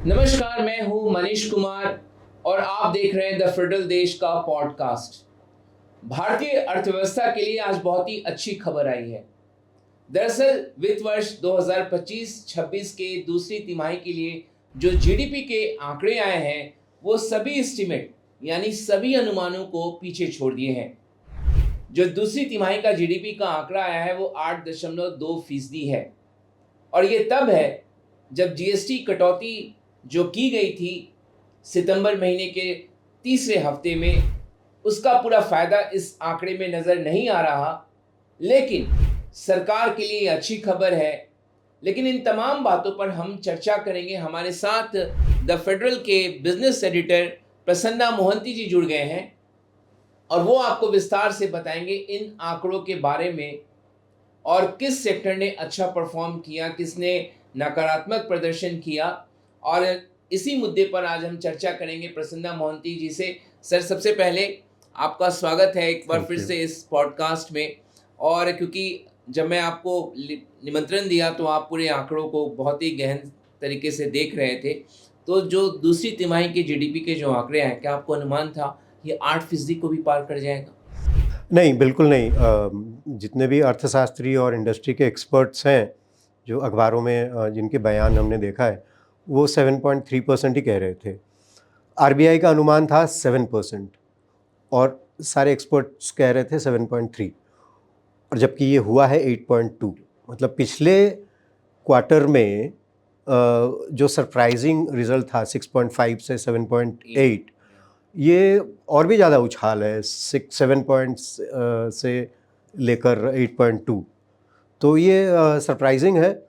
नमस्कार, मैं हूं मनीष कुमार और आप देख रहे हैं द फेडरल देश का पॉडकास्ट। भारतीय अर्थव्यवस्था के लिए आज बहुत ही अच्छी खबर आई है। दरअसल वित्त वर्ष 2025-26 के दूसरी तिमाही के लिए जो जीडीपी के आंकड़े आए हैं, वो सभी एस्टीमेट यानी सभी अनुमानों को पीछे छोड़ दिए हैं। जो दूसरी तिमाही का जीडीपी का आंकड़ा आया है वो 8.2% है और ये तब है जब जीएसटी कटौती जो की गई थी सितंबर महीने के तीसरे हफ्ते में, उसका पूरा फायदा इस आंकड़े में नजर नहीं आ रहा। लेकिन सरकार के लिए अच्छी खबर है। लेकिन इन तमाम बातों पर हम चर्चा करेंगे। हमारे साथ द फेडरल के बिजनेस एडिटर प्रसन्ना मोहंती जी जुड़ गए हैं और वो आपको विस्तार से बताएंगे इन आंकड़ों के बारे में और किस सेक्टर ने अच्छा परफॉर्म किया, किसने नकारात्मक प्रदर्शन किया। और इसी मुद्दे पर आज हम चर्चा करेंगे प्रसन्ना मोहंती जी से। सर, सबसे पहले आपका स्वागत है एक बार फिर से इस पॉडकास्ट में। और क्योंकि जब मैं आपको निमंत्रण दिया तो आप पूरे आंकड़ों को बहुत ही गहन तरीके से देख रहे थे, तो जो दूसरी तिमाही के जीडीपी के जो आंकड़े हैं, क्या आपको अनुमान था ये 8% को भी पार कर जाएगा? नहीं, बिल्कुल नहीं। जितने भी अर्थशास्त्री और इंडस्ट्री के एक्सपर्ट्स हैं, जो अखबारों में जिनके बयान हमने देखा है, वो 7.3% ही कह रहे थे। आरबीआई का अनुमान था 7% और सारे एक्सपर्ट्स कह रहे थे 7.3, और जबकि ये हुआ है 8.2। मतलब पिछले क्वार्टर में जो सरप्राइजिंग रिजल्ट था 6.5 से 7.8, ये और भी ज़्यादा उछाल है 6-7 पॉइंट्स से लेकर 8.2। तो ये सरप्राइजिंग है।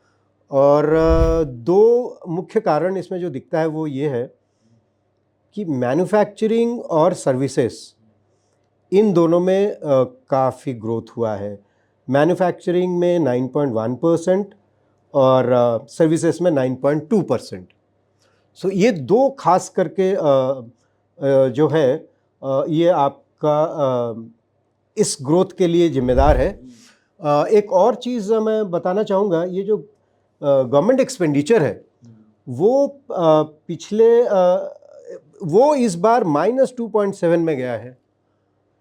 और दो मुख्य कारण इसमें जो दिखता है वो ये है कि मैन्युफैक्चरिंग और सर्विसेज, इन दोनों में काफ़ी ग्रोथ हुआ है। मैन्युफैक्चरिंग में 9.1% और सर्विसेज में 9.2%। सो ये दो खास करके जो है ये आपका इस ग्रोथ के लिए जिम्मेदार है। एक और चीज़ मैं बताना चाहूँगा, ये जो गवर्नमेंट एक्सपेंडिचर है वो पिछले वो इस बार -2.7 में गया है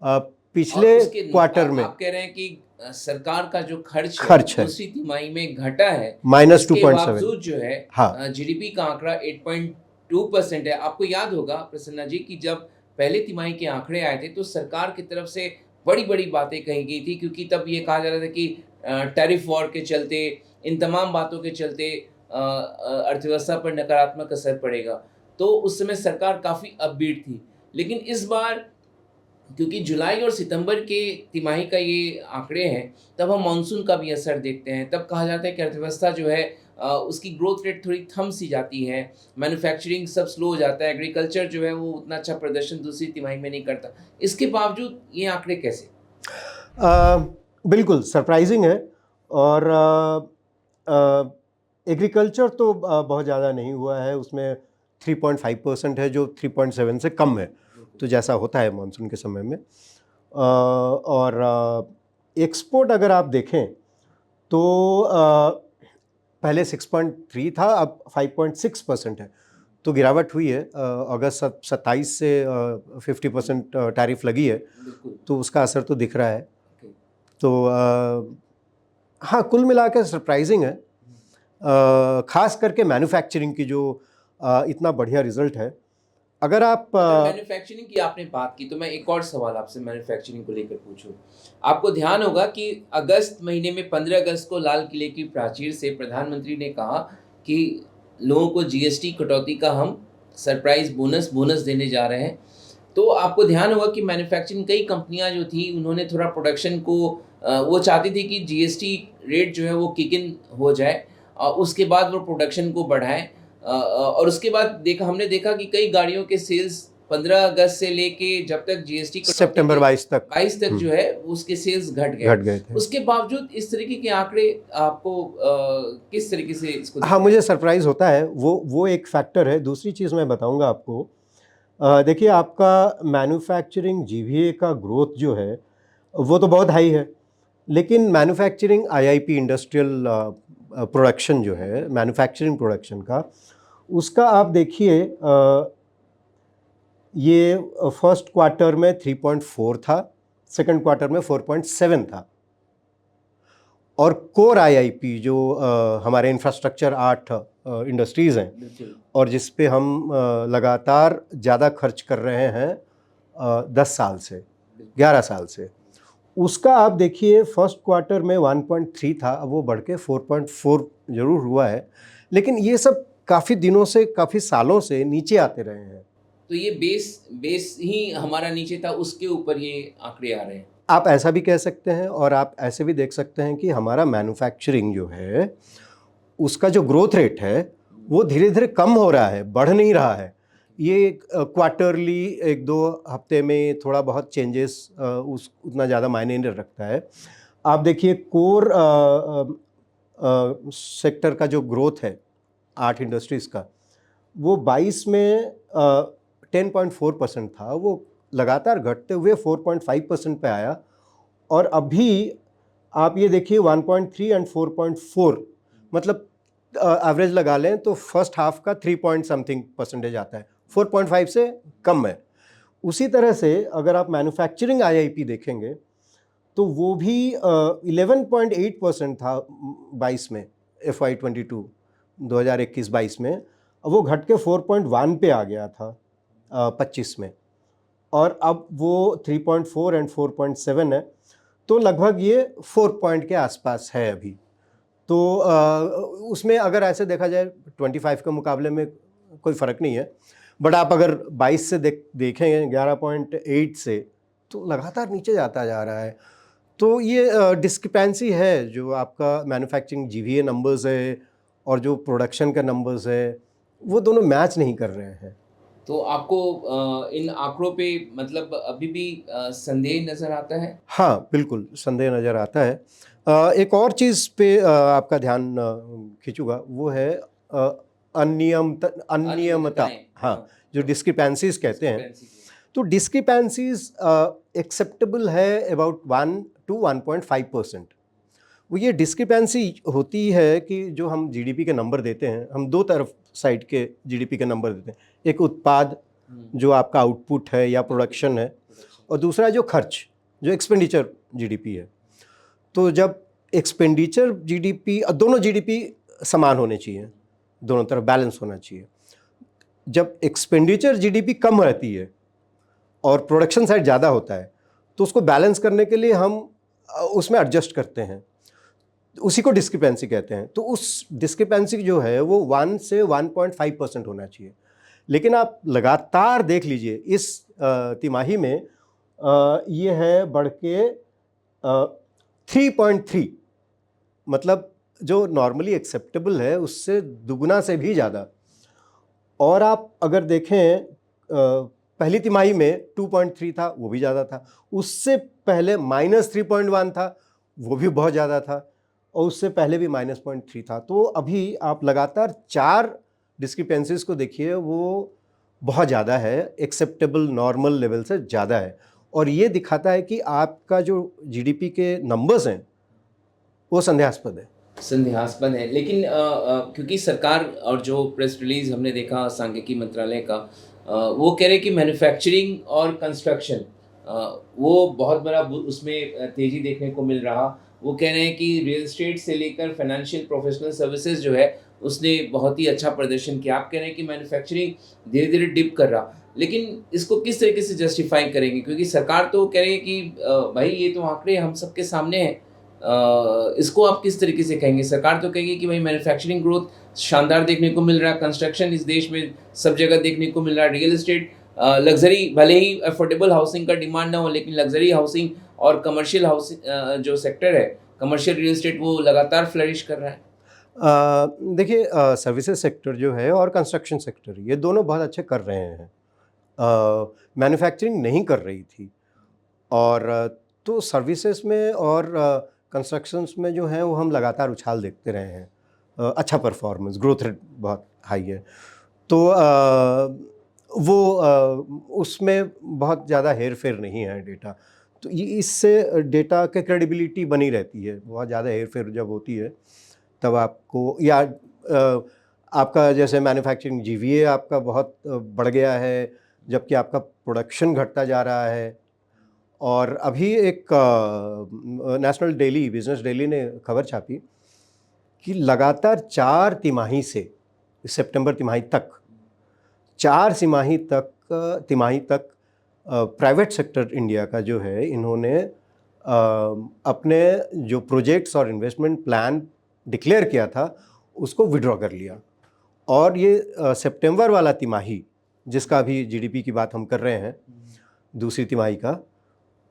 पिछले क्वार्टर में। आप कह रहे हैं कि सरकार का जो खर्च है दूसरी तिमाही में घटा है, -2.7। बावजूद जो है हाँ, जीडीपी का आंकड़ा 8.2% है। आपको याद होगा प्रसन्ना जी कि जब पहले तिमाही के आंकड़े आए थे तो सरकार की तरफ से बड़ी बड़ी बातें कही गई थी, क्योंकि तब ये कहा जा रहा था कि टैरिफ वॉर के चलते, इन तमाम बातों के चलते अर्थव्यवस्था पर नकारात्मक असर पड़ेगा। तो उस समय सरकार काफ़ी अपबीट थी। लेकिन इस बार क्योंकि जुलाई और सितंबर के तिमाही का ये आंकड़े हैं, तब हम मानसून का भी असर देखते हैं। तब कहा जाता है कि अर्थव्यवस्था जो है उसकी ग्रोथ रेट थोड़ी थम सी जाती है, मैन्युफैक्चरिंग सब स्लो हो जाता है, एग्रीकल्चर जो है वो उतना अच्छा प्रदर्शन दूसरी तिमाही में नहीं करता। इसके बावजूद ये आंकड़े कैसे? बिल्कुल सरप्राइजिंग है। और एग्रीकल्चर तो बहुत ज़्यादा नहीं हुआ है, उसमें 3.5% है, जो 3.7 से कम है, तो जैसा होता है मानसून के समय में। और एक्सपोर्ट अगर आप देखें तो पहले 6.3 था, अब 5.6% है, तो गिरावट हुई है। अगस्त 27 से 50% टैरिफ लगी है, तो उसका असर तो दिख रहा है। तो हाँ, कुल मिला के सरप्राइजिंग है, खास करके मैन्युफैक्चरिंग की जो इतना बढ़िया रिजल्ट है। अगर आप मैन्युफैक्चरिंग की आपने बात की तो मैं एक और सवाल आपसे मैन्युफैक्चरिंग को लेकर पूछूं। आपको ध्यान होगा कि अगस्त महीने में 15 अगस्त को लाल किले की प्राचीर से प्रधानमंत्री ने कहा कि लोगों को जीएसटी कटौती का हम सरप्राइज बोनस देने जा रहे हैं। तो आपको ध्यान होगा कि मैन्युफैक्चरिंग कई कंपनियां जो थी उन्होंने थोड़ा प्रोडक्शन को वो चाहती थी कि जीएसटी रेट जो है वो किक इन हो जाए और उसके बाद वो प्रोडक्शन को बढ़ाएं। और उसके बाद हमने देखा कि कई गाड़ियों के सेल्स 15 अगस्त से लेके जब तक जीएसटी सितंबर 22 तक जो है उसके सेल्स घट गए थे। उसके बावजूद इस तरीके के आंकड़े आपको किस तरीके से इसको? हाँ, मुझे सरप्राइज होता है, वो एक फैक्टर है। दूसरी चीज़ मैं बताऊंगा आपको। देखिए, आपका मैन्युफैक्चरिंग जीवीए का ग्रोथ जो है वो तो बहुत हाई है, लेकिन मैन्युफैक्चरिंग आईआईपी इंडस्ट्रियल प्रोडक्शन जो है, मैन्युफैक्चरिंग प्रोडक्शन का, उसका आप देखिए ये फर्स्ट क्वार्टर में 3.4 था, सेकंड क्वार्टर में 4.7 था। और कोर आईआईपी जो हमारे इंफ्रास्ट्रक्चर 8 इंडस्ट्रीज़ हैं बिल्कुल। और जिस पे हम लगातार ज़्यादा खर्च कर रहे हैं 10 साल से, 11 साल से, उसका आप देखिए फर्स्ट क्वार्टर में 1.3 था, अब वो बढ़ के 4.4 ज़रूर हुआ है, लेकिन ये सब काफ़ी दिनों से, काफ़ी सालों से नीचे आते रहे हैं। तो ये बेस ही हमारा नीचे था, उसके ऊपर ये आंकड़े आ रहे हैं। आप ऐसा भी कह सकते हैं और आप ऐसे भी देख सकते हैं कि हमारा मैन्युफैक्चरिंग जो है, उसका जो ग्रोथ रेट है वो धीरे धीरे कम हो रहा है, बढ़ नहीं रहा है। ये क्वार्टरली 1-2 हफ्ते में थोड़ा बहुत चेंजेस उतना ज़्यादा मायने नहीं रखता है। आप देखिए कोर सेक्टर का जो ग्रोथ है 8 इंडस्ट्रीज़ का, वो 22 में 10.4% था, वो लगातार घटते हुए 4.5% पे आया और अभी आप ये देखिए 1.3 एंड 4.4, मतलब एवरेज लगा लें तो फर्स्ट हाफ का 3 पॉइंट समथिंग परसेंटेज आता है, 4.5 से कम है। उसी तरह से अगर आप मैन्युफैक्चरिंग आईआईपी देखेंगे तो वो भी 11.8% था 22 में, FY22 2021-22 में, वो घट के 4.1 पे आ गया था 25 में, और अब वो 3.4 एंड 4.7 है, तो लगभग ये 4 पॉइंट के आसपास है अभी। तो उसमें अगर ऐसे देखा जाए 25 के मुकाबले में कोई फ़र्क नहीं है, बट आप अगर 22 से देखें 11.8 से, तो लगातार नीचे जाता जा रहा है। तो ये डिस्क्रिपेंसी है, जो आपका मैन्युफैक्चरिंग जीवीए नंबर्स है और जो प्रोडक्शन का नंबर्स है, वो दोनों मैच नहीं कर रहे हैं। तो आपको इन आंकड़ों पे मतलब अभी भी संदेह नज़र आता है? हाँ, बिल्कुल संदेह नज़र आता है। एक और चीज़ पे आपका ध्यान खींचूँगा, वो है अनियमता। अनियमितताएँ, हाँ, जो डिस्क्रिपेंसीज़ कहते हैं, डिस्क्रिपेंसी की। तो डिस्क्रिपेंसीज़ एक्सेप्टेबल है अबाउट 1 to 1.5%। वो ये डिस्क्रिपेंसी होती है कि जो हम जीडीपी के नंबर देते हैं, हम 2 तरफ साइड के जीडीपी के नंबर देते हैं। एक उत्पाद, जो आपका आउटपुट है या प्रोडक्शन है, और दूसरा जो खर्च, जो एक्सपेंडिचर जीडीपी है। तो जब एक्सपेंडिचर जीडीपी, दोनों जीडीपी समान होने चाहिए, दोनों तरफ बैलेंस होना चाहिए। जब एक्सपेंडिचर जीडीपी कम रहती है और प्रोडक्शन साइड ज़्यादा होता है, तो उसको बैलेंस करने के लिए हम उसमें एडजस्ट करते हैं, उसी को डिस्क्रिपेंसी कहते हैं। तो उस डिस्क्रिपेंसी जो है वो 1 से 1.5% होना चाहिए। लेकिन आप लगातार देख लीजिए इस तिमाही में ये है बढ़ के 3.3, मतलब जो नॉर्मली एक्सेप्टेबल है उससे दुगना से भी ज़्यादा। और आप अगर देखें पहली तिमाही में 2.3 था, वो भी ज़्यादा था। उससे पहले -3.1 था, वो भी बहुत ज़्यादा था, और उससे पहले भी -0.3 था। तो अभी आप लगातार 4 डिस्क्रिपेंसीज़ को देखिए, वो बहुत ज़्यादा है, एक्सेप्टेबल नॉर्मल लेवल से ज़्यादा है, और ये दिखाता है कि आपका जो जीडीपी के नंबर्स हैं वो संदेहास्पद है। संदेहास्पद है, लेकिन क्योंकि सरकार और जो प्रेस रिलीज हमने देखा सांख्यिकी मंत्रालय का, वो कह रहे हैं कि मैन्युफैक्चरिंग और कंस्ट्रक्शन, वो बहुत बड़ा उसमें तेजी देखने को मिल रहा। वो कह रहे हैं कि रियल एस्टेट से लेकर फाइनेंशियल प्रोफेशनल सर्विसेज जो है उसने बहुत ही अच्छा प्रदर्शन किया। आप कह रहे हैं कि मैन्युफैक्चरिंग धीरे धीरे डिप कर रहा, लेकिन इसको किस तरीके से जस्टिफाई करेंगे? क्योंकि सरकार तो कह रही है कि भाई ये तो आंकड़े हम सबके सामने हैं। इसको आप किस तरीके से कहेंगे? सरकार तो कहेगी कि भाई मैन्युफैक्चरिंग ग्रोथ शानदार देखने को मिल रहा है, कंस्ट्रक्शन इस देश में सब जगह देखने को मिल रहा है, रियल एस्टेट, लग्जरी, भले ही अफोर्डेबल हाउसिंग का डिमांड ना हो, लेकिन लग्जरी हाउसिंग और कमर्शियल हाउसिंग जो सेक्टर है, कमर्शियल रियल एस्टेट, वो लगातार फ्लरिश कर रहा है। देखिए सर्विसेज सेक्टर जो है और कंस्ट्रक्शन सेक्टर, ये दोनों बहुत अच्छे कर रहे हैं। मैन्युफैक्चरिंग नहीं कर रही थी, और तो सर्विसेज में और कंस्ट्रक्शंस में जो है वो हम लगातार उछाल देखते रहे हैं। अच्छा परफॉर्मेंस, ग्रोथ रेट बहुत हाई है। तो उसमें बहुत ज़्यादा हेर फेर नहीं है डेटा, तो ये इससे डेटा की क्रेडिबिलिटी बनी रहती है। बहुत ज़्यादा हेर फेर जब होती है तब आपको, या आपका जैसे मैन्युफैक्चरिंग जीवीए आपका बहुत बढ़ गया है, जबकि आपका प्रोडक्शन घटता जा रहा है। और अभी एक नेशनल डेली, बिजनेस डेली ने खबर छापी कि लगातार 4 तिमाही से सितंबर तिमाही तक 4 तिमाही तक प्राइवेट सेक्टर इंडिया का जो है, इन्होंने अपने जो प्रोजेक्ट्स और इन्वेस्टमेंट प्लान डिक्लेयर किया था उसको विड्रॉ कर लिया। और ये सितंबर वाला तिमाही, जिसका अभी जीडीपी की बात हम कर रहे हैं, दूसरी तिमाही का,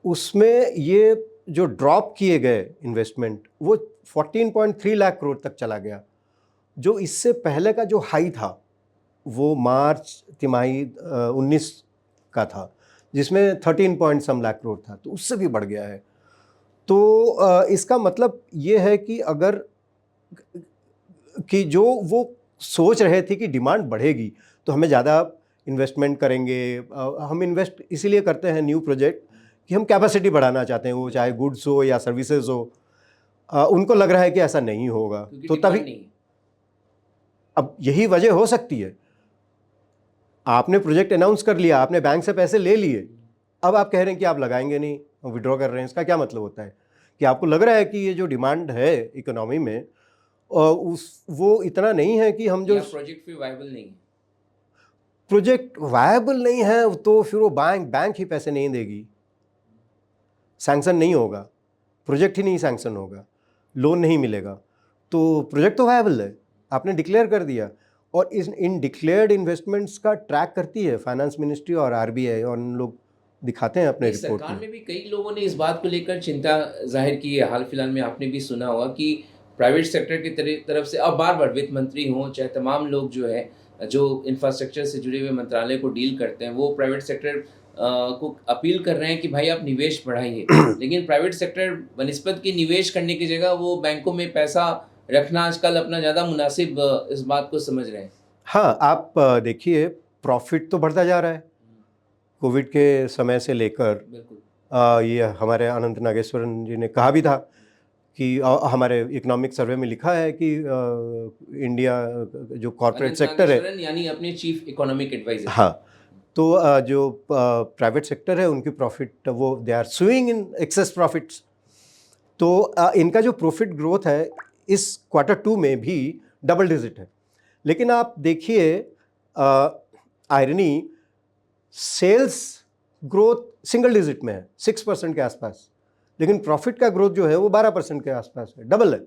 उसमें ये जो ड्रॉप किए गए इन्वेस्टमेंट वो 14.3 लाख करोड़ तक चला गया, जो इससे पहले का जो हाई था वो मार्च तिमाही 19 का था, जिसमें 13 पॉइंट सम लाख करोड़ था, तो उससे भी बढ़ गया है। तो इसका मतलब ये है कि अगर कि जो वो सोच रहे थे कि डिमांड बढ़ेगी तो हमें ज़्यादा इन्वेस्टमेंट करेंगे, हम इन्वेस्ट इसीलिए करते हैं न्यू प्रोजेक्ट कि हम कैपेसिटी बढ़ाना चाहते हैं, वो चाहे गुड्स हो या सर्विसेज हो। उनको लग रहा है कि ऐसा नहीं होगा, तो तभी अब यही वजह हो सकती है। आपने प्रोजेक्ट अनाउंस कर लिया, आपने बैंक से पैसे ले लिए, अब आप कह रहे हैं कि आप लगाएंगे नहीं, विड्रॉ कर रहे हैं। इसका क्या मतलब होता है कि आपको लग रहा है कि ये जो डिमांड है इकोनॉमी में वो इतना नहीं है कि हम जो प्रोजेक्ट फिर वायबल नहीं है, प्रोजेक्ट वायबल नहीं है, तो फिर वो बैंक ही पैसे नहीं देगी, सैंक्शन नहीं होगा, प्रोजेक्ट ही नहीं सैंक्शन होगा, लोन नहीं मिलेगा। तो प्रोजेक्ट तो वायबल है, आपने डिक्लेयर कर दिया। और इन डिक्लेयर्ड इन्वेस्टमेंट्स का ट्रैक करती है फाइनेंस मिनिस्ट्री और आरबीआई, और उन लोग दिखाते हैं अपने रिपोर्ट सरकार में भी कई लोगों ने इस बात को लेकर चिंता जाहिर की है। हाल फिलहाल में आपने भी सुना होगा कि प्राइवेट सेक्टर की तरफ से अब बार बार वित्त मंत्री हों चाहे तमाम लोग जो है जो इंफ्रास्ट्रक्चर से जुड़े हुए मंत्रालय को डील करते हैं, वो प्राइवेट सेक्टर को अपील कर रहे हैं कि भाई आप निवेश बढ़ाइए। लेकिन प्राइवेट सेक्टर बनिस्बत की निवेश करने की जगह वो बैंकों में पैसा रखना आजकल अपना ज़्यादा मुनासिब इस बात को समझ रहे हैं। हाँ, आप देखिए प्रॉफिट तो बढ़ता जा रहा है कोविड के समय से लेकर। ये हमारे अनंत नागेश्वरन जी ने कहा भी था कि हमारे इकोनॉमिक सर्वे में लिखा है कि इंडिया जो कॉर्पोरेट सेक्टर है, यानी अपने चीफ इकोनॉमिक एडवाइजर, हाँ, तो जो प्राइवेट सेक्टर है उनकी प्रॉफिट वो they are swing in excess profits. तो इनका जो प्रॉफिट ग्रोथ है इस Q2 में भी डबल डिजिट है। लेकिन आप देखिए irony, sales growth single digit में है, 6% के आसपास, लेकिन प्रॉफिट का ग्रोथ जो है वो 12% के आसपास है, डबल है।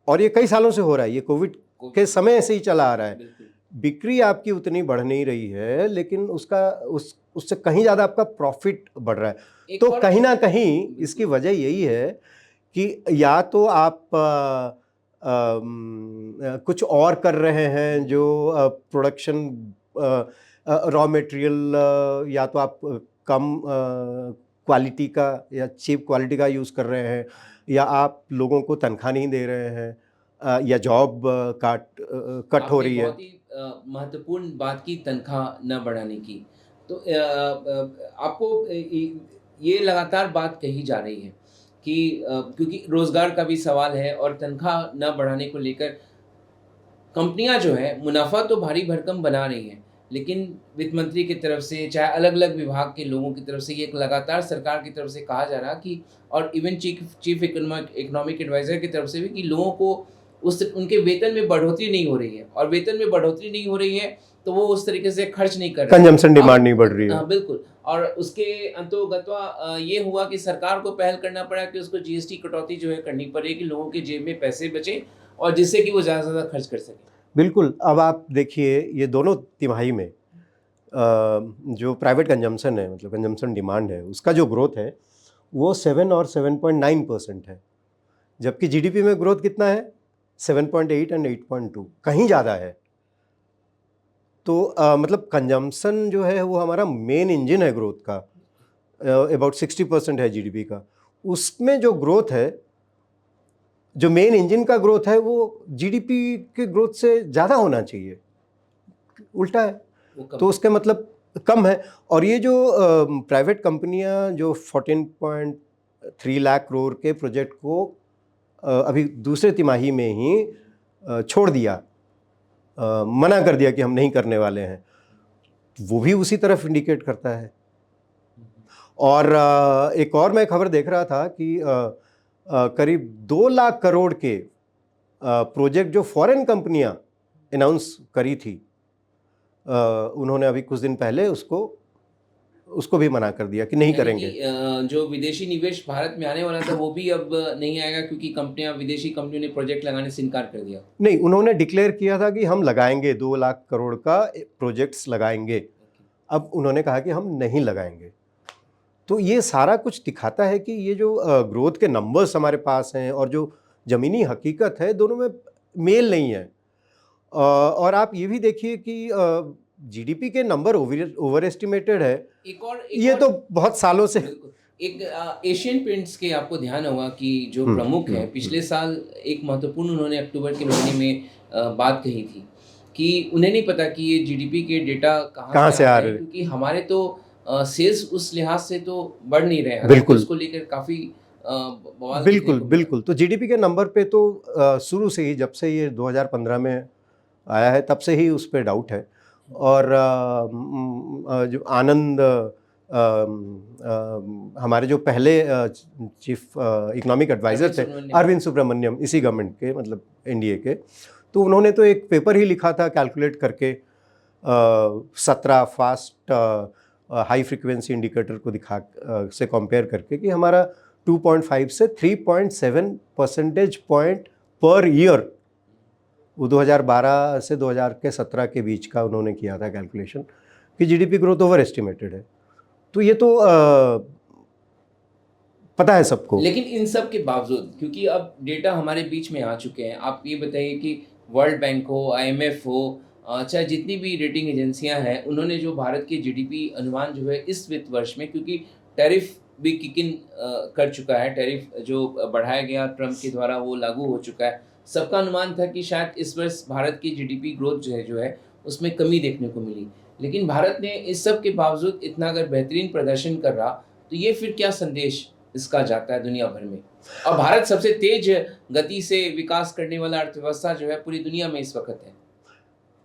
और ये कई सालों से हो रहा है, ये कोविड के समय से ही चला आ रहा है। बिक्री आपकी उतनी बढ़ नहीं रही है, लेकिन उससे कहीं ज़्यादा आपका प्रॉफिट बढ़ रहा है। तो कहीं ना कहीं इसकी वजह यही है कि या तो आप कुछ और कर रहे हैं जो प्रोडक्शन रॉ मटेरियल, या तो आप कम क्वालिटी का या चीप क्वालिटी का यूज़ कर रहे हैं, या आप लोगों को तनख्वाह नहीं दे रहे हैं, या जॉब कट हो रही है। बहुत ही महत्वपूर्ण बात की तनख्वाह न बढ़ाने की। तो आपको ये लगातार बात कही जा रही है कि क्योंकि रोज़गार का भी सवाल है और तनख्वाह न बढ़ाने को लेकर कंपनियां जो है मुनाफा तो भारी भरकम बना रही हैं, लेकिन वित्त मंत्री की तरफ से चाहे अलग अलग विभाग के लोगों की तरफ से ये लगातार सरकार की तरफ से कहा जा रहा कि, और इवन चीफ इकोनॉमिक एडवाइज़र की तरफ से भी, कि लोगों को उनके वेतन में बढ़ोतरी नहीं हो रही है, और वेतन में बढ़ोतरी नहीं हो रही है तो वो उस तरीके से खर्च नहीं कर रहे, कंजम्पशन डिमांड नहीं बढ़ रही है। बिल्कुल। और उसके अंतोगत्वा ये हुआ कि सरकार को पहल करना पड़ा कि उसको जीएसटी कटौती जो है करनी पड़ेगी, लोगों के जेब में पैसे बचे और जिससे कि वो ज़्यादा से ज़्यादा खर्च कर सकें। बिल्कुल। अब आप देखिए ये दोनों तिमाही में जो प्राइवेट कंजम्पशन है, मतलब कंजम्पशन डिमांड है, उसका जो ग्रोथ है वो 7 और 7.9% है, जबकि जीडीपी में ग्रोथ कितना है 7.8 एंड 8.2, कहीं ज़्यादा है। तो मतलब कंजम्पशन जो है वो हमारा मेन इंजन है ग्रोथ का, अबाउट 60% है जीडीपी का। उसमें जो ग्रोथ है, जो मेन इंजन का ग्रोथ है, वो जीडीपी के ग्रोथ से ज़्यादा होना चाहिए, उल्टा है, तो उसके मतलब कम है। और ये जो प्राइवेट कंपनियां जो 14.3 लाख करोड़ के प्रोजेक्ट को अभी दूसरे तिमाही में ही छोड़ दिया, मना कर दिया कि हम नहीं करने वाले हैं, वो भी उसी तरफ इंडिकेट करता है। और एक और मैं खबर देख रहा था कि करीब 2 लाख करोड़ के प्रोजेक्ट जो फॉरेन कंपनियां अनाउंस करी थी, उन्होंने अभी कुछ दिन पहले उसको भी मना कर दिया कि नहीं यानी करेंगे। कि जो विदेशी निवेश भारत में आने वाला था वो भी अब नहीं आएगा, क्योंकि विदेशी कंपनियों ने प्रोजेक्ट लगाने से इनकार कर दिया। नहीं, उन्होंने डिक्लेयर किया था कि हम लगाएंगे, 2 लाख करोड़ का प्रोजेक्ट्स लगाएंगे। अब उन्होंने कहा कि हम नहीं लगाएंगे। तो ये सारा कुछ दिखाता है कि ये जो ग्रोथ के नंबर्स हमारे पास हैं और जो ज़मीनी हकीकत है, दोनों में मेल नहीं है। और आप ये भी देखिए कि जीडीपी के नंबर ओवर एस्टिमेटेड है। ये तो बहुत सालों से। बिल्कुल। एक एशियन पेंट्स के आपको ध्यान होगा कि जो प्रमुख हैं, पिछले साल एक महत्वपूर्ण उन्होंने अक्टूबर के महीने में बात कही थी कि उन्हें नहीं पता कि ये जीडीपी के डेटा कहाँ से आ रहे हैं, क्योंकि हमारे तो सेल्स उस लिहाज से तो बढ़ नहीं रहे हैं। बिल्कुल। उसको लेकर काफ़ी बवाल बिल्कुल देखने को मिला। बिल्कुल। तो जीडीपी के नंबर पे तो शुरू से ही, जब से ये 2015 में आया है, तब से ही उस पे डाउट है। और जो आनंद हमारे जो पहले चीफ इकोनॉमिक एडवाइज़र थे, अरविंद सुब्रमण्यम, इसी गवर्नमेंट के, मतलब एनडीए के, तो उन्होंने तो एक पेपर ही लिखा था कैलकुलेट करके 17 फास्ट हाई फ्रीक्वेंसी इंडिकेटर को दिखा से कंपेयर करके कि हमारा 2.5 से 3.7 परसेंटेज पॉइंट पर ईयर, वो 2012 से 2017 के बीच का उन्होंने किया था कैलकुलेशन, कि जीडीपी ग्रोथ ओवर एस्टिमेटेड है। तो ये तो पता है सबको। लेकिन इन सब के बावजूद, क्योंकि अब डेटा हमारे बीच में आ चुके हैं, आप ये बताइए कि वर्ल्ड बैंक हो, आईएमएफ हो, चाहे जितनी भी रेटिंग एजेंसियां हैं, उन्होंने जो भारत के जीडीपी अनुमान जो है इस वित्त वर्ष में, क्योंकि टैरिफ भी किक इन कर चुका है, टैरिफ जो बढ़ाया गया ट्रम्प के द्वारा वो लागू हो चुका है, सबका अनुमान था कि शायद इस वर्ष भारत की जीडीपी ग्रोथ जो है उसमें कमी देखने को मिली। लेकिन भारत ने इस सब के बावजूद इतना अगर बेहतरीन प्रदर्शन कर रहा, तो ये फिर क्या संदेश इसका जाता है दुनिया भर में? और भारत सबसे तेज गति से विकास करने वाला अर्थव्यवस्था जो है पूरी दुनिया में इस वक्त है।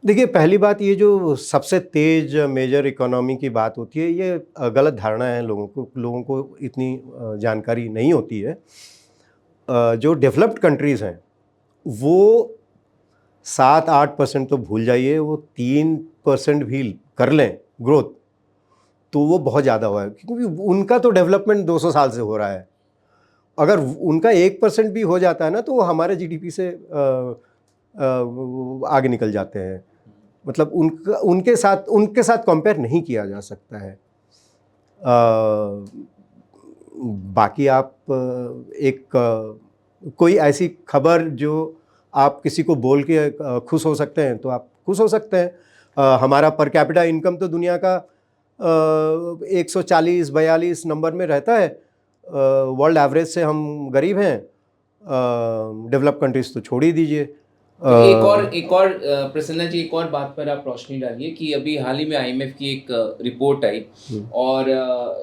देखिए, पहली बात, ये जो सबसे तेज मेजर इकोनॉमी की बात होती है, ये गलत धारणा है लोगों को इतनी जानकारी नहीं होती है। जो डेवलप्ड कंट्रीज़ हैं वो 7-8% तो भूल जाइए, वो 3% भी कर लें ग्रोथ तो वो बहुत ज़्यादा हुआ है, क्योंकि उनका तो डेवलपमेंट 200 साल से हो रहा है। अगर उनका 1% भी हो जाता है ना, तो वो हमारे जीडीपी से आगे निकल जाते हैं। मतलब उनके साथ कंपेयर नहीं किया जा सकता है। बाकी आप कोई ऐसी खबर जो आप किसी को बोल के खुश हो सकते हैं, तो आप खुश हो सकते हैं। हमारा पर कैपिटा इनकम तो दुनिया का 140-42 नंबर में रहता है। वर्ल्ड एवरेज से हम गरीब हैं। डेवलप कंट्रीज तो छोड़ ही दीजिए। एक और प्रसन्ना जी, एक और बात पर आप रोशनी डालिए कि अभी हाल ही में आईएमएफ की एक रिपोर्ट आई, और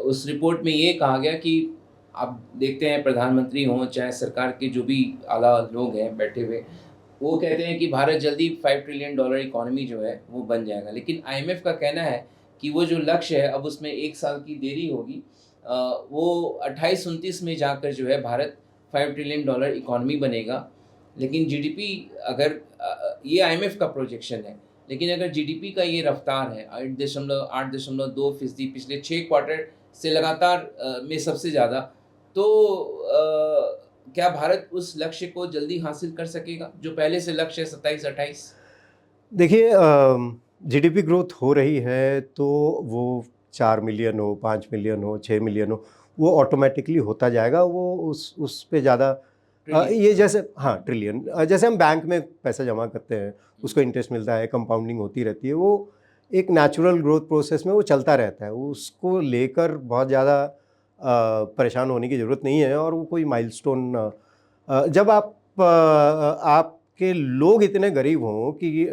उस रिपोर्ट में ये कहा गया कि आप देखते हैं प्रधानमंत्री हों चाहे सरकार के जो भी आला लोग हैं बैठे हुए, वो कहते हैं कि भारत जल्दी $5 ट्रिलियन इकोनॉमी जो है वो बन जाएगा। लेकिन आईएमएफ का कहना है कि वो जो लक्ष्य है अब उसमें 1 साल की देरी होगी। वो 28-29 में जाकर जो है भारत $5 ट्रिलियन इकोनॉमी बनेगा। लेकिन जीडीपी अगर ये आईएमएफ का प्रोजेक्शन है, लेकिन अगर जीडीपी का ये रफ्तार है 8.2% पिछले 6 क्वार्टर से लगातार में सबसे ज़्यादा, तो क्या भारत उस लक्ष्य को जल्दी हासिल कर सकेगा जो पहले से लक्ष्य है 27-28? देखिए, जीडीपी ग्रोथ हो रही है तो वो 4 मिलियन हो, 5 मिलियन हो, 6 मिलियन हो, वो ऑटोमेटिकली होता जाएगा। वो उस पे ज़्यादा ये जैसे, हाँ, ट्रिलियन, जैसे हम बैंक में पैसा जमा करते हैं, उसको इंटरेस्ट मिलता है, कंपाउंडिंग होती रहती है, वो एक नेचुरल ग्रोथ प्रोसेस में वो चलता रहता है। उसको लेकर बहुत ज़्यादा परेशान होने की ज़रूरत नहीं है। और वो कोई माइलस्टोन, जब आपके लोग इतने गरीब हों कि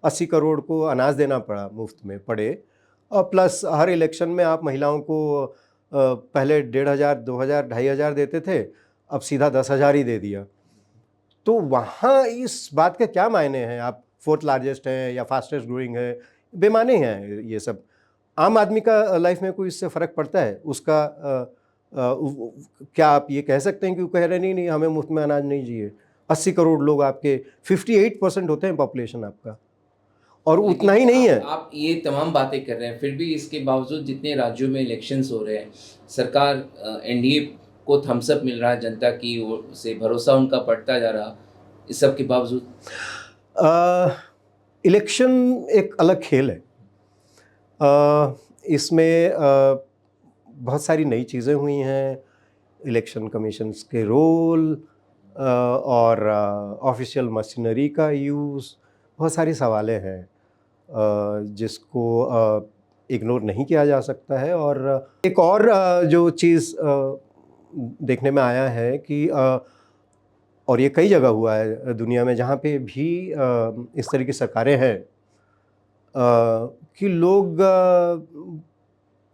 80 करोड़ को अनाज देना पड़ा, मुफ्त में पड़े, और प्लस हर इलेक्शन में आप महिलाओं को पहले 1,500, 2,000, 2,500 देते थे, अब सीधा 10,000 ही दे दिया, तो वहाँ इस बात के क्या मायने हैं? आप फोर्थ लार्जेस्ट है या फास्टेस्ट ग्रोइंग है, बेमाने हैं ये सब। आम आदमी का लाइफ में कोई इससे फ़र्क पड़ता है? उसका क्या आप ये कह सकते हैं कि वो कह रहे नहीं नहीं हमें मुफ्त में अनाज नहीं चाहिए? 80 करोड़ लोग आपके, 58% होते हैं पॉपुलेशन आपका, और उतना ही नहीं है। आप ये तमाम बातें कर रहे हैं, फिर भी इसके बावजूद जितने राज्यों में इलेक्शंस हो रहे हैं, सरकार एनडीए को थम्स अप मिल रहा है, जनता की ओर से भरोसा उनका बढ़ता जा रहा, इस सब के बावजूद इलेक्शन एक अलग खेल है। इसमें बहुत सारी नई चीज़ें हुई हैं, इलेक्शन कमीशंस के रोल और ऑफिशियल मशीनरी का यूज़, बहुत सारी सवालें हैं जिसको इग्नोर नहीं किया जा सकता है। और एक और जो चीज़ देखने में आया है कि और ये कई जगह हुआ है दुनिया में जहाँ पे भी इस तरह की सरकारें हैं कि लोग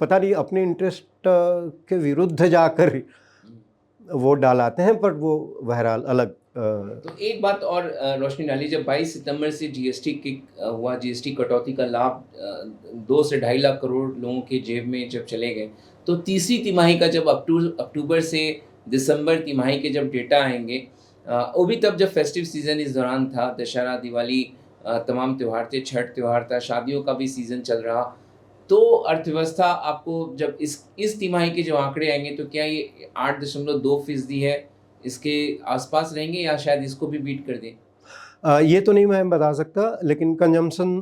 पता नहीं अपने इंटरेस्ट के विरुद्ध जाकर वोट डालाते हैं, पर वो बहरहाल अलग। तो एक बात और रोशनी डाली, जब 22 सितंबर से जीएसटी किक हुआ, जीएसटी कटौती का लाभ 2 से 2.5 लाख करोड़ लोगों के जेब में जब चले गए, तो तीसरी तिमाही का जब अक्टूबर से दिसंबर तिमाही के जब डेटा आएंगे, वो भी तब जब फेस्टिव सीज़न इस दौरान था, दशहरा, दिवाली, तमाम त्यौहार थे, छठ त्यौहार था, शादियों का भी सीज़न चल रहा, तो अर्थव्यवस्था आपको जब इस तिमाही के जो आंकड़े आएंगे, तो क्या ये 8.2% है, इसके आसपास रहेंगे या शायद इसको भी बीट कर दें? ये तो नहीं मैं बता सकता, लेकिन कंजम्पशन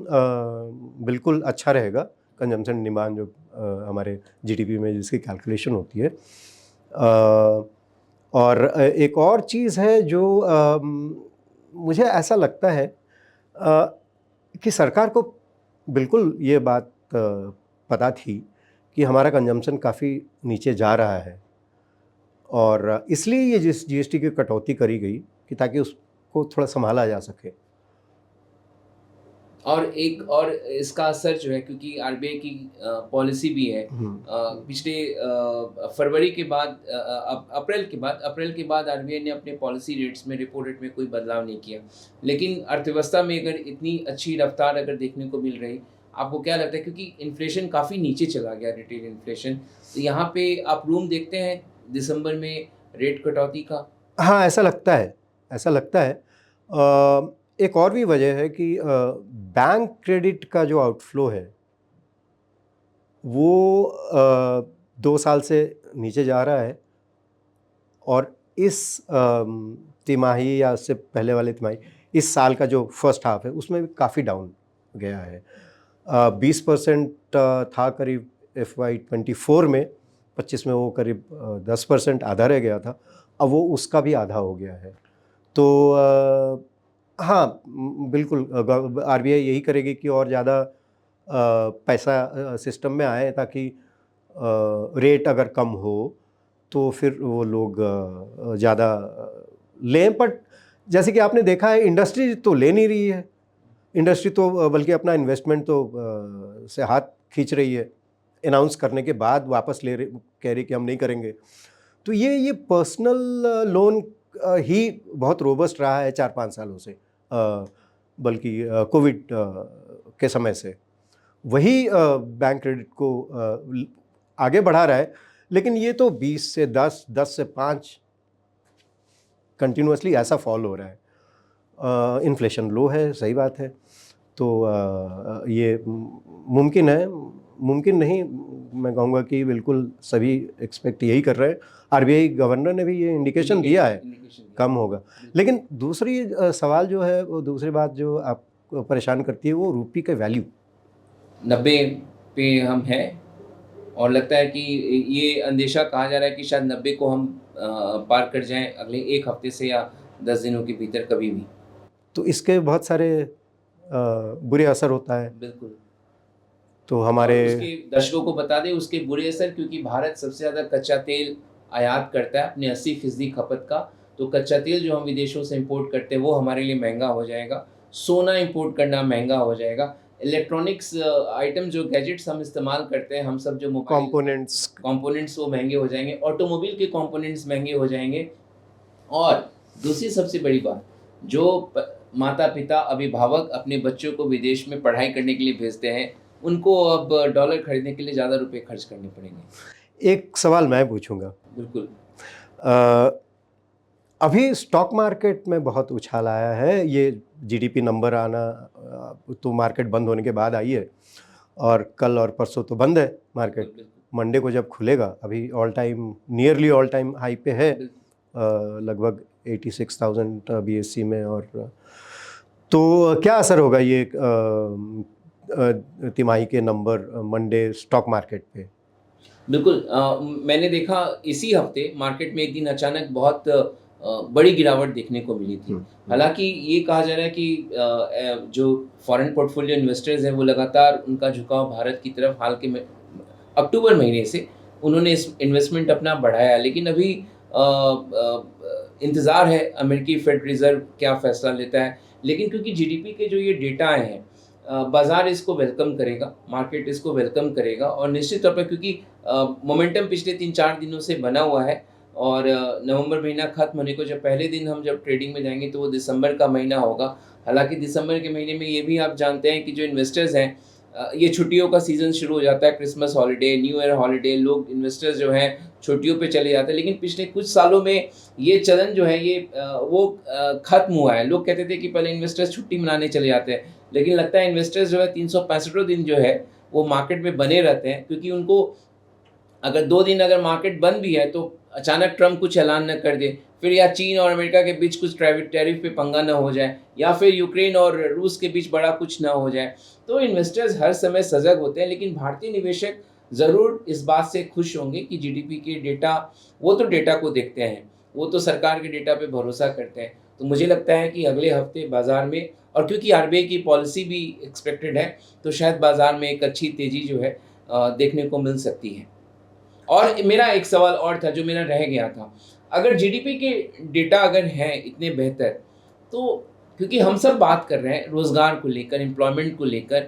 बिल्कुल अच्छा रहेगा। कंजम्पशन डिमांड जो हमारे जीडीपी में जिसकी कैलकुलेशन होती है। और एक और चीज़ है जो मुझे ऐसा लगता है कि सरकार को बिल्कुल ये बात पता थी कि हमारा कंजम्पशन काफ़ी नीचे जा रहा है, और इसलिए ये जीएसटी की कटौती करी गई कि ताकि उसको थोड़ा संभाला जा सके। और एक और इसका असर जो है, क्योंकि आरबीआई की पॉलिसी भी है, पिछले फरवरी के बाद, अप्रैल के बाद आरबीआई ने अपने पॉलिसी रेट्स में, रेपो रेट में कोई बदलाव नहीं किया, लेकिन अर्थव्यवस्था में अगर इतनी अच्छी रफ्तार अगर देखने को मिल रही, आपको क्या लगता है, क्योंकि इन्फ्लेशन काफ़ी नीचे चला गया, रिटेल इन्फ्लेशन, तो यहाँ पे आप रूम देखते हैं दिसंबर में रेट कटौती का? हाँ, ऐसा लगता है, ऐसा लगता है। एक और भी वजह है कि बैंक क्रेडिट का जो आउटफ्लो है वो 2 साल से नीचे जा रहा है, और इस तिमाही या उससे पहले वाले तिमाही, इस साल का जो फर्स्ट हाफ है उसमें भी काफ़ी डाउन गया है। 20% था करीब FY24 में, 25 में वो करीब 10% आधा रह गया था, अब वो उसका भी आधा हो गया है। तो हाँ, बिल्कुल आरबीआई यही करेगी कि और ज़्यादा पैसा सिस्टम में आए, ताकि रेट अगर कम हो तो फिर वो लोग ज़्यादा लें। बट जैसे कि आपने देखा है, इंडस्ट्री तो ले नहीं रही है, इंडस्ट्री तो बल्कि अपना इन्वेस्टमेंट तो से हाथ खींच रही है, अनाउंस करने के बाद वापस ले रही, कह रही कि हम नहीं करेंगे। तो ये पर्सनल लोन ही बहुत रोबस्ट रहा है 4-5 सालों से, बल्कि कोविड के समय से वही बैंक क्रेडिट को आगे बढ़ा रहा है। लेकिन ये तो 20 से 10, 10 से 5 कंटिन्यूसली ऐसा फॉल हो रहा है। इन्फ्लेशन लो है, सही बात है, तो ये मुमकिन है, मुमकिन नहीं, मैं कहूँगा कि बिल्कुल सभी एक्सपेक्ट यही कर रहे हैं। आरबीआई गवर्नर ने भी ये इंडिकेशन दिया है कम होगा। लेकिन दूसरी सवाल जो है, वो दूसरी बात जो आपको परेशान करती है, वो रुपये का वैल्यू 90 पे हम हैं, और लगता है कि ये अंदेशा कहा जा रहा है कि शायद 90 को हम पार कर जाएं अगले 1 हफ्ते से या 10 दिनों के भीतर कभी भी। तो इसके बहुत सारे बुरे असर होता है। बिल्कुल। तो हमारे उसके दर्शकों को बता दें उसके बुरे असर, क्योंकि भारत सबसे ज़्यादा कच्चा तेल आयात करता है, अपने 80% खपत का, तो कच्चा तेल जो हम विदेशों से इंपोर्ट करते हैं वो हमारे लिए महंगा हो जाएगा, सोना इंपोर्ट करना महंगा हो जाएगा, इलेक्ट्रॉनिक्स आइटम जो गैजेट्स हम इस्तेमाल करते हैं, हम सब जो मोबाइल कंपोनेंट्स वो महंगे हो जाएंगे, ऑटोमोबाइल के कंपोनेंट्स महंगे हो जाएंगे, और दूसरी सबसे बड़ी बात जो माता पिता अभिभावक अपने बच्चों को विदेश में पढ़ाई करने के लिए भेजते हैं, उनको अब डॉलर खरीदने के लिए ज़्यादा रुपए खर्च करने पड़ेंगे। एक सवाल मैं पूछूंगा। बिल्कुल। अभी स्टॉक मार्केट में बहुत उछाल आया है, ये जीडीपी नंबर आना तो मार्केट बंद होने के बाद आई है, और कल और परसों तो बंद है मार्केट। मंडे को जब खुलेगा, अभी नियरली ऑल टाइम हाई पे है, लगभग 86,000 बीएससी में। और तो क्या असर होगा ये तिमाही के नंबर मंडे स्टॉक मार्केट पे? बिल्कुल। मैंने देखा इसी हफ्ते मार्केट में एक दिन अचानक बहुत बड़ी गिरावट देखने को मिली थी। हालांकि ये कहा जा रहा है कि जो फॉरेन पोर्टफोलियो इन्वेस्टर्स हैं वो लगातार उनका झुकाव भारत की तरफ हाल के अक्टूबर महीने से उन्होंने इस इन्वेस्टमेंट अपना बढ़ाया, लेकिन अभी इंतज़ार है अमेरिकी फेड रिज़र्व क्या फ़ैसला लेता है। लेकिन क्योंकि जीडीपी के जो ये डेटा आए हैं, बाज़ार इसको वेलकम करेगा, मार्केट इसको वेलकम करेगा, और निश्चित तौर पर क्योंकि मोमेंटम पिछले 3-4 दिनों से बना हुआ है, और नवंबर महीना ख़त्म होने को जब पहले दिन हम जब ट्रेडिंग में जाएंगे तो वो दिसंबर का महीना होगा। हालांकि दिसंबर के महीने में ये भी आप जानते हैं कि जो इन्वेस्टर्स हैं, ये छुट्टियों का सीज़न शुरू हो जाता है, Christmas holiday, new year holiday, लोग इन्वेस्टर्स जो हैं छुट्टियों पे चले जाते हैं। लेकिन पिछले कुछ सालों में ये चलन जो है ये वो ख़त्म हुआ है। लोग कहते थे कि पहले इन्वेस्टर्स छुट्टी मनाने चले जाते हैं, लेकिन लगता है इन्वेस्टर्स जो है 365 दिन जो है वो मार्केट में बने रहते हैं, क्योंकि उनको अगर 2 दिन अगर मार्केट बंद भी है तो अचानक ट्रम्प कुछ ऐलान न कर दे, फिर या चीन और अमेरिका के बीच कुछ टैरिफ पे पंगा न हो जाए, या फिर यूक्रेन और रूस के बीच बड़ा कुछ ना हो जाए, तो इन्वेस्टर्स हर समय सजग होते हैं। लेकिन भारतीय निवेशक ज़रूर इस बात से खुश होंगे कि जीडीपी के डेटा, वो तो डेटा को देखते हैं, वो तो सरकार के डेटा पे भरोसा करते हैं। तो मुझे लगता है कि अगले हफ्ते बाज़ार में, और क्योंकि आरबीआई की पॉलिसी भी एक्सपेक्टेड है, तो शायद बाज़ार में एक अच्छी तेज़ी जो है देखने को मिल सकती है। और मेरा एक सवाल और था जो मेरा रह गया था, अगर जीडीपी के डेटा अगर हैं इतने बेहतर, तो क्योंकि हम सब बात कर रहे हैं रोज़गार को लेकर, एम्प्लॉयमेंट को लेकर,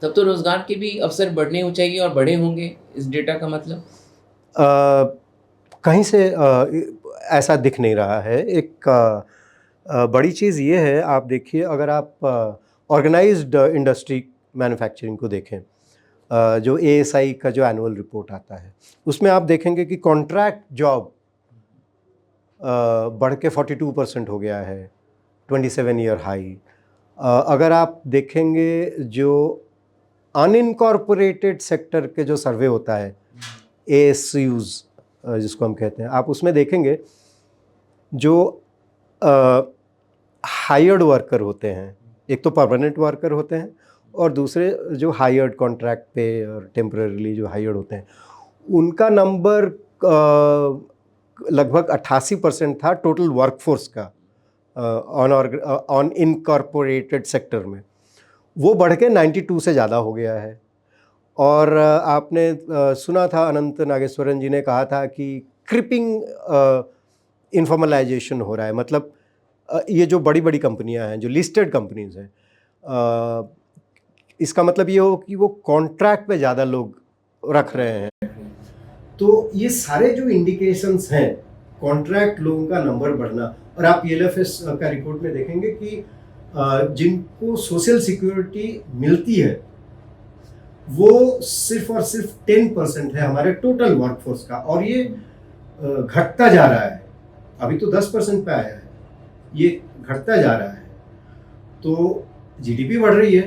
तब तो रोज़गार के भी अवसर बढ़ने चाहिए और बढ़े होंगे इस डेटा का मतलब? कहीं से ऐसा दिख नहीं रहा है। एक बड़ी चीज़ ये है, आप देखिए, अगर आप ऑर्गेनाइज्ड इंडस्ट्री मैन्युफैक्चरिंग को देखें, जो एएसआई का जो एनुअल रिपोर्ट आता है, उसमें आप देखेंगे कि कॉन्ट्रैक्ट जॉब बढ़ के 42% हो गया है, 27 ईयर हाई। अगर आप देखेंगे जो अनइनकॉर्पोरेटेड सेक्टर के जो सर्वे होता है, एएसयूज़ जिसको हम कहते हैं, आप उसमें देखेंगे जो हायर्ड वर्कर होते हैं, एक तो परमानेंट वर्कर होते हैं और दूसरे जो हायर्ड कॉन्ट्रैक्ट पे और टेम्परेरीली जो हायर्ड होते हैं, उनका नंबर लगभग 88% था टोटल वर्कफोर्स का ऑन इनकॉर्पोरेटेड सेक्टर में। वो बढ़ के 92 से ज़्यादा हो गया है। और आपने सुना था, अनंत नागेश्वरन जी ने कहा था कि क्रिपिंग इन्फॉर्मलाइजेशन हो रहा है। मतलब ये जो बड़ी बड़ी कंपनियां हैं, जो लिस्टेड कंपनीज हैं, इसका मतलब ये हो कि वो कॉन्ट्रैक्ट पे ज़्यादा लोग रख रहे हैं। तो ये सारे जो इंडिकेशंस हैं, कॉन्ट्रैक्ट लोगों का नंबर बढ़ना, और आप ईएलएफएस का रिपोर्ट में देखेंगे कि जिनको सोशल सिक्योरिटी मिलती है वो सिर्फ और सिर्फ 10% है हमारे टोटल वर्कफोर्स का, और ये घटता जा रहा है। अभी तो 10% पे आया है, ये घटता जा रहा है। तो जीडीपी बढ़ रही है,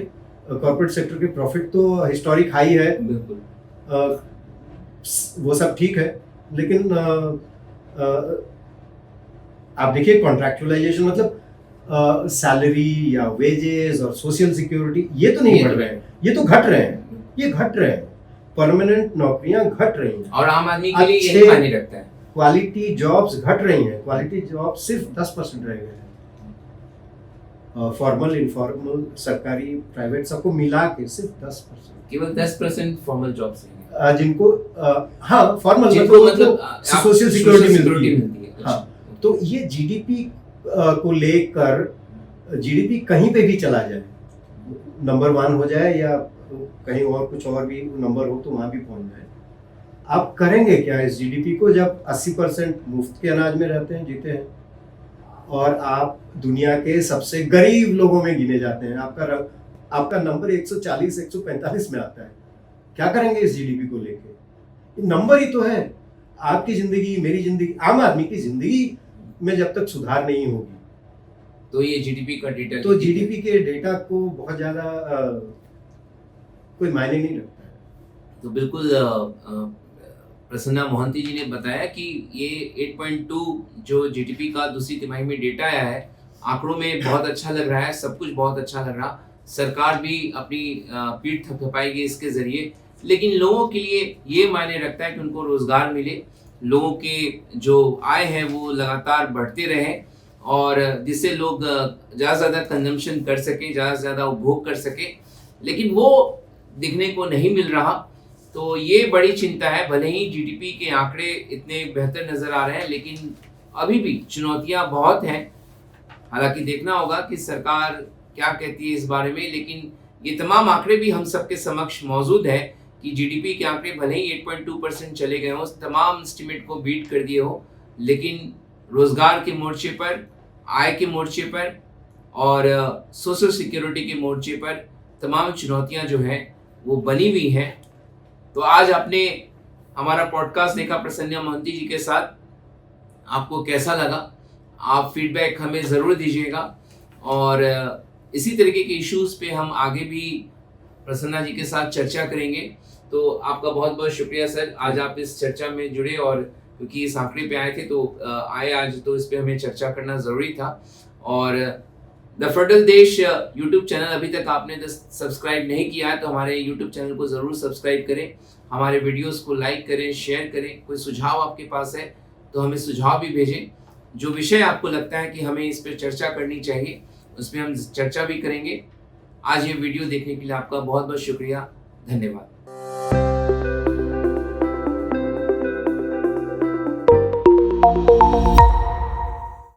कॉर्पोरेट सेक्टर के प्रॉफिट तो हिस्टोरिक हाई है, बिल्कुल, वो सब ठीक है, लेकिन आप देखिए कॉन्ट्रैक्चुअलाइजेशन, मतलब सैलरी या वेजेस और सोशल सिक्योरिटी, ये तो नहीं बढ़ रहे हैं, ये तो घट रहे हैं, ये घट रहे हैं। परमानेंट नौकरियां घट रही हैं और आम आदमी के लिए यही मायने रखता है। क्वालिटी जॉब्स घट रही हैं, क्वालिटी जॉब सिर्फ 10% रह गए हैं। फॉर्मल, इनफॉर्मल, सरकारी, प्राइवेट सबको मिला के सिर्फ 10%, केवल 10% फॉर्मल जॉब्स हैं जिनको हाँ फॉर्मल मतलब सोशल सिक्योरिटी मिलती है। हाँ, तो ये जीडीपी को लेकर, जीडीपी कहीं पे भी चला जाए, नंबर 1 हो जाए या कहीं और कुछ और भी नंबर हो तो वहाँ भी पहुँच जाए, आप करेंगे क्या इस जीडीपी को जब 80% मुफ्त के अनाज में रहते हैं, जीते हैं? और आप दुनिया के सबसे गरीब लोगों में गिने जाते हैं। आपका नंबर 140 145 में आता है। क्या करेंगे इस जीडीपी को लेके? नंबर ही तो है। आपकी जिंदगी, मेरी जिंदगी, आम आदमी की जिंदगी में जब तक सुधार नहीं होगी तो ये जीडीपी का डेटा, तो जीडीपी के डेटा को बहुत ज्यादा कोई मायने नहीं रखता है। तो बिल्कुल प्रसन्ना मोहंती जी ने बताया कि ये 8.2 जो जीडीपी का दूसरी तिमाही में डेटा आया है, आंकड़ों में बहुत अच्छा लग रहा है, सब कुछ बहुत अच्छा लग रहा। सरकार भी अपनी पीठ थपथपाएगी इसके जरिए, लेकिन लोगों के लिए ये मायने रखता है कि उनको रोजगार मिले, लोगों के जो आय है वो लगातार बढ़ते रहे और जिससे लोग ज़्यादा से ज़्यादा कंजम्पशन कर सके, ज़्यादा से ज़्यादा उपभोग कर सके, लेकिन वो दिखने को नहीं मिल रहा। तो ये बड़ी चिंता है। भले ही जीडीपी के आंकड़े इतने बेहतर नज़र आ रहे हैं, लेकिन अभी भी चुनौतियां बहुत हैं। हालांकि देखना होगा कि सरकार क्या कहती है इस बारे में, लेकिन ये तमाम आंकड़े भी हम सबके समक्ष मौजूद है कि जीडीपी के आंकड़े भले ही 8.2% चले गए हों, तमाम एस्टिमेट को बीट कर दिए हो, लेकिन रोजगार के मोर्चे पर, आय के मोर्चे पर और सोशल सिक्योरिटी के मोर्चे पर तमाम चुनौतियां जो हैं वो बनी हुई हैं। तो आज आपने हमारा पॉडकास्ट देखा प्रसन्ना मोहंती जी के साथ, आपको कैसा लगा? आप फीडबैक हमें ज़रूर दीजिएगा और इसी तरीके के इश्यूज पे हम आगे भी प्रसन्ना जी के साथ चर्चा करेंगे। तो आपका बहुत बहुत शुक्रिया सर, आज आप इस चर्चा में जुड़े और क्योंकि इस आंकड़े पे आए थे तो आए आज, तो इस पे हमें चर्चा करना ज़रूरी था। और द फेडरल देश यूट्यूब चैनल अभी तक आपने सब्सक्राइब नहीं किया है तो हमारे यूट्यूब चैनल को ज़रूर सब्सक्राइब करें, हमारे वीडियोस को लाइक करें, शेयर करें। कोई सुझाव आपके पास है तो हमें सुझाव भी भेजें। जो विषय आपको लगता है कि हमें इस पर चर्चा करनी चाहिए, उस पर हम चर्चा भी करेंगे। आज ये वीडियो देखने के लिए आपका बहुत बहुत शुक्रिया, धन्यवाद।